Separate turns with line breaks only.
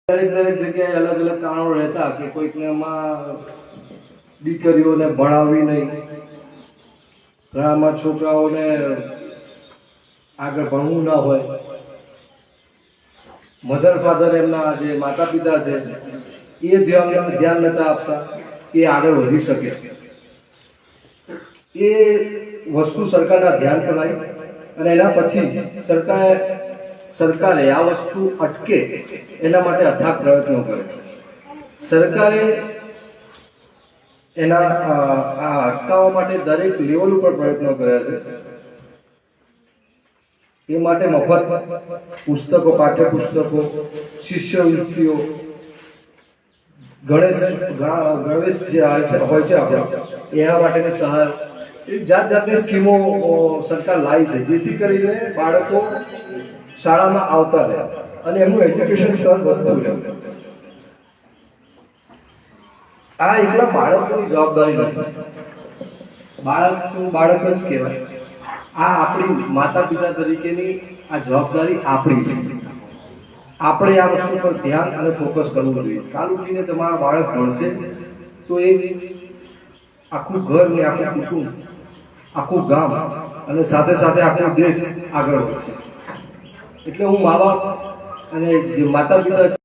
દરેક જગ્યાએ અલગ અલગ કારણો રહેતા કે કોઈકને એમાં દીકરીઓને ભણાવવી નહીં, ઘણામાં છોકરાઓને આગળ ભણવું ના હોય, મધર ફાધર એમના જે માતા પિતા છે એ ધ્યાન નતા આપતા કે આગળ વધી શકે. એ વસ્તુ સરકારના ધ્યાન પર આવી અને એના પછી સરકારે આ વસ્તુ અટકે એના માટે અથાગ પ્રયત્નો કરે. સરકારે એના આ અટકાવવા માટે દરેક લેવલ ઉપર પ્રયત્નો કર્યા છે. એ માટે મફત પુસ્તકો, પાઠ્યપુસ્તકો, શિષ્યવૃત્તિઓ, ગણવેશ જે હોય છે આપણા એના માટેની સહાય, જાત જાતની સ્કીમો સરકાર લાવી છે જેથી કરીને બાળકો શાળામાં આવતા રહે અને એમનું એજ્યુકેશન સ્તર વધતું રહે. આ એકલા બાળકોની જવાબદારી નથી, બાળક જ કહેવાય. આ આપણી માતા પિતા તરીકેની આ જવાબદારી આપણી છે. આપણે આ વસ્તુ પર ધ્યાન અને ફોકસ કરવું જોઈએ. કાલ ઉઠીને તમારા બાળક ભણશે તો એ આખું ઘર ને આખું કુટુંબ, આખું ગામ અને સાથે સાથે આખો દેશ આગળ વધશે. એટલે હું મા બાપ અને જે માતા પિતા